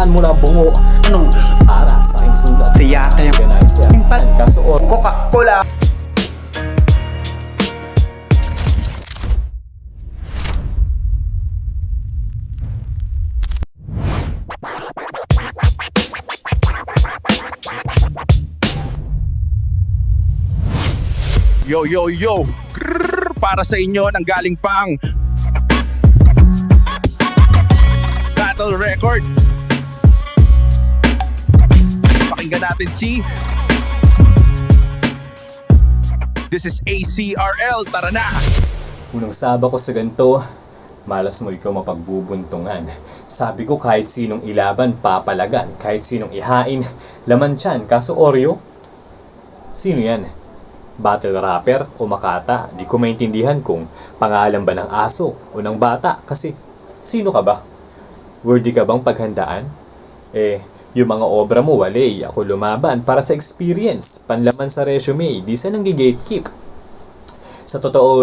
Binalataan mo na bungo Anong para sa aking sulat. siya tayo Organizer kasuot Coca-Cola? Yo, yo, yo! Grrr, para sa inyo nang galing pang Battle Record. Pakinggan natin si This is ACRL, tara na! Unang saba ko sa ganito, malas mo ikaw mapagbubuntungan. Sabi ko kahit sinong ilaban, papalagan. Kahit sinong ihain, laman tiyan. Kaso Oreo? Sino yan? Battle rapper o makata? Di ko maintindihan kung pangalan ba ng aso o ng bata. Kasi sino ka ba? Worthy ka bang paghandaan? Yung mga obra mo, wale. Ako lumaban para sa experience. Panlaman sa resume, di sa nanggi-gatekeep. Sa totoo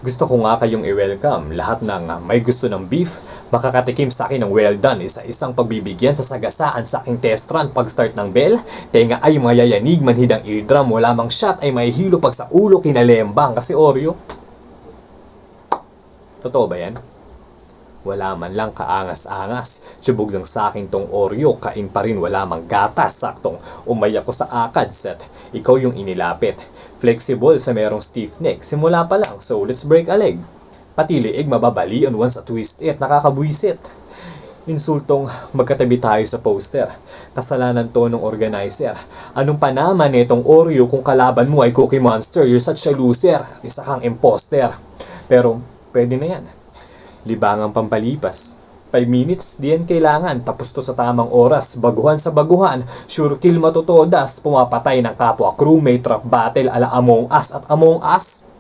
gusto ko nga kayong i-welcome. Lahat ng may gusto ng beef, makakatikim sa akin ng well done. Isa-isang pagbibigyan sa sagasaan sa aking test run. Pag start ng bell, tenga ay mayayanig, manhid ang eardrum. Wala mang shot ay mahihilo pag sa ulo kinalembang. Kasi Oreo, totoo ba yan? Wala man lang kaangas-angas. Tsubog lang sa akin tong Oreo. Kain pa rin wala mang gatas. Saktong umaya ko sa akad set. Ikaw yung inilapit. Flexible sa merong stiff neck. Simula pa lang, so let's break a leg. Pati liig mababalian once a twist it. Nakakabuisit. Insultong magkatabi tayo sa poster. Kasalanan to ng organizer. Anong panaman itong Oreo kung kalaban mo ay Cookie Monster? You're such a loser. Isa kang imposter. Pero pwede na yan. Libangang pampalipas. 5 minutes, di yan kailangan. Tapos to sa tamang oras. Baguhan sa baguhan. Sure kill matutodas. Pumapatay ng kapwa crewmate. Rap battle ala Among Us at Among Us.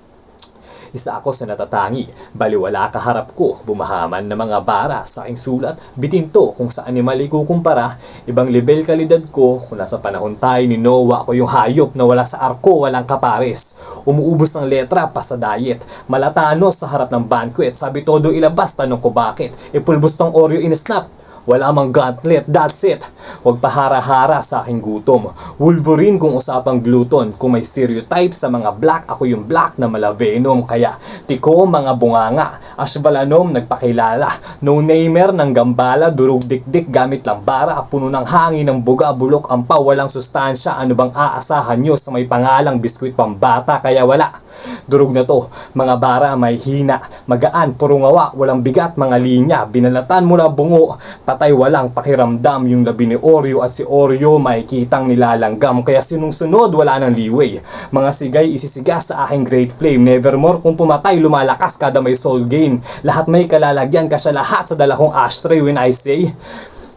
Isa ako sa natatangi. Baliwala kaharap ko. Bumahaman na mga bara sa aking sulat. Bitin to kung saan ni mali kukumpara. Ibang level kalidad ko. Kung nasa panahon tayo ni Noah, ako yung hayop na wala sa arko, walang kapares. Umuubos ng letra pa sa diet. Malatanos sa harap ng banquet. Sabi todo ilabas, tanong ko bakit. Ipulbos tong Oreo in a snap. Wala mang gauntlet, that's it. Huwag pahara-hara sa aking gutom. Wolverine kung usapang gluten. Kung may stereotype sa mga black, ako yung black na malavenom. Kaya tiko mga bunganga. Ashbalanom nagpakilala. No-namer ng gambala. Durog dikdik gamit lambara. Puno ng hangin ng buga. Bulok ang pa. Walang sustansya. Ano bang aasahan nyo sa may pangalang biskwit pambata? Kaya wala. Durog na to. Mga bara may hina. Magaan, puro ngawa. Walang bigat mga linya. Binalatan mo na bungo. Patay walang pakiramdam. Yung labi ni Oreo at si Oreo makikitang nilalanggam. Kaya sinungsunod wala nang liway. Mga sigay isisiga sa aking great flame. Nevermore kung pumatay lumalakas kada may soul gain. Lahat may kalalagyan kasya lahat sa dalakong ashtray when I say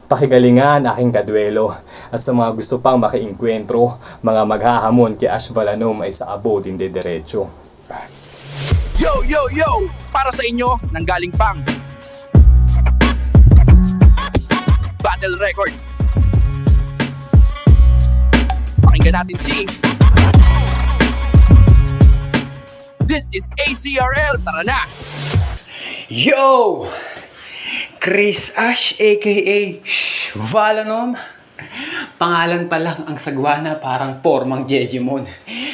pakigalingan aking kadwelo. At sa mga gusto pang makiinkwentro, mga maghahamon kay Ash Valanom ay sa abot hindi diretso. Yo, yo, yo! Para sa inyo nang galing pang Battle Record. Pakinggan natin si This is ACRL, tara na! Yo! Chris Ash aka Valanom. Pangalan pa lang ang sagwana parang formang Jejimon.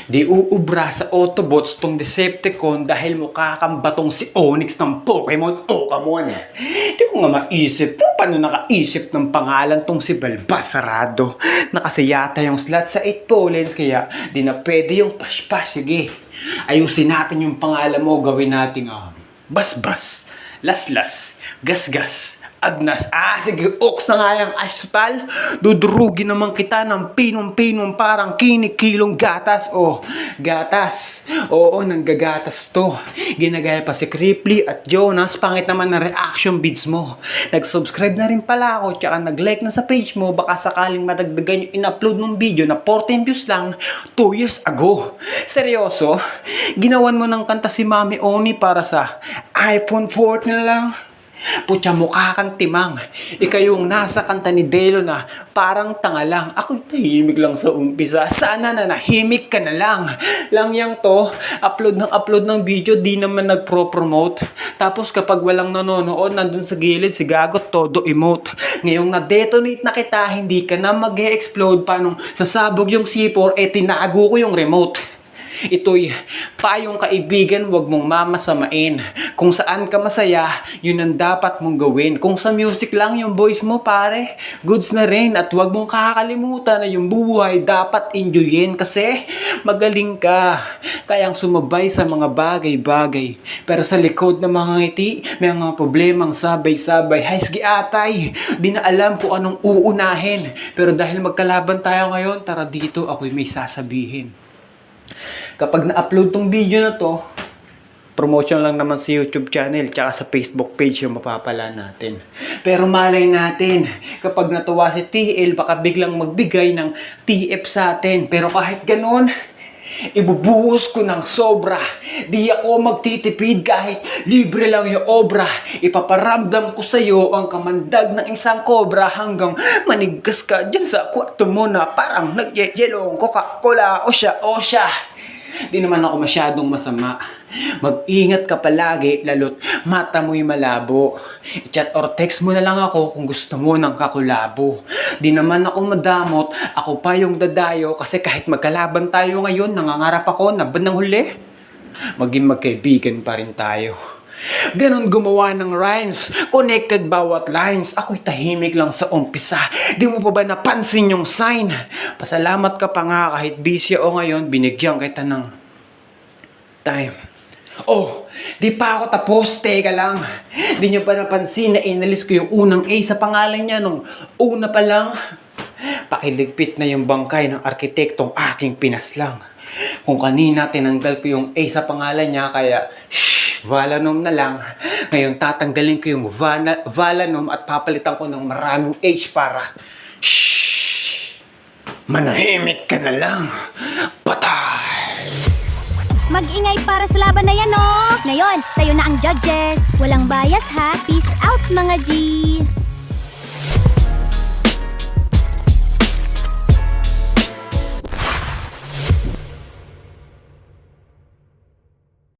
Di uubra sa Autobots tong Decepticon dahil mukha kang batong si Onyx ng Pokemon Okamon. Di ko nga maisip kung paano nakaisip ng pangalan tong si Balbasarado. Nakasi yata yung slot sa 8 pollens kaya di na pwede yung paspas. Sige, ayusin natin yung pangalan mo, gawin natin basbas, laslas, gasgas, agnas. Sige, ox na nga yung astutal. Dudurugin naman kita ng pinong-pinong parang kinikilong gatas. Gatas. Oo, nanggagatas to. Ginagaya pa si Cripply at Jonas. Pangit naman na reaction vids mo. Nag-subscribe na rin pala ako. Tsaka nag-like na sa page mo. Baka sakaling madagdagan yung in-upload ng video na 14 views lang 2 years ago. Seryoso? Ginawan mo ng kanta si Mami Oni para sa iPhone 14 na lang? Putya mukha kang timang. Ikaw yung nasa kanta ni Delo na parang tanga lang. Ako'y tahimik lang sa umpisa. Sana na nahimik ka na lang. Lang yang to, upload ng video, di naman nagpro-promote. Tapos kapag walang nanonood, nandun sa gilid si Gagot todo emote. Ngayong na-detonate na kita, hindi ka na mag-e-explode. Paano sasabog yung C4, tinago ko yung remote. Ito'y payong kaibigan, wag mong mamasamain. Kung saan ka masaya, yun ang dapat mong gawin. Kung sa music lang yung voice mo, pare, goods na rin. At wag mong kakalimutan na yung buhay dapat enjoyin. Kasi magaling ka, kayang sumabay sa mga bagay-bagay. Pero sa likod ng mga ngiti, may mga problemang sabay-sabay. Haisgi atay, di na alam kung anong uunahin. Pero dahil magkalaban tayo ngayon, tara dito, ako'y may sasabihin. Kapag na-upload tong video na to, promotion lang naman sa YouTube channel tsaka sa Facebook page yung mapapala natin. Pero malay natin, kapag natuwa si TL, baka biglang magbigay ng TF sa atin. Pero kahit ganun, ibubuhos ko ng sobra. Di ako magtitipid kahit libre lang yung obra. Ipaparamdam ko sa'yo ang kamandag ng isang kobra hanggang manigkas ka dyan sa kwarto mo na parang nagyayelong Coca-Cola o siya. Di naman ako masyadong masama. Mag-ingat ka palagi, lalo't mata mo'y malabo. I-chat or text mo na lang ako kung gusto mo ng kakulabo. Di naman ako madamot, ako pa yung dadayo. Kasi kahit magkalaban tayo ngayon, nangangarap ako na bandang huli, maging magkaibigan pa rin tayo. Ganon gumawa ng rhymes, connected bawat lines. Ako'y tahimik lang sa umpisa. Di mo pa ba napansin yung sign? Pasalamat ka pa nga kahit busy ako ngayon, binigyan kita ng time. Oh, di pa ako tapos, teka lang. Di nyo pa napansin na inalis ko yung unang A sa pangalan niya nung una pa lang. Pakiligpit na yung bangkay ng arkitektong aking pinaslang. Kung kanina tinanggal ko yung A sa pangalan niya, kaya Valanom na lang. Ngayon tatanggalin ko yung Valanom at papalitan ko ng maraming H para manahimik ka na lang. Patay! Mag-ingay para sa laban na yan, oh! Ngayon, tayo na ang judges. Walang bias ha. Peace out, mga G!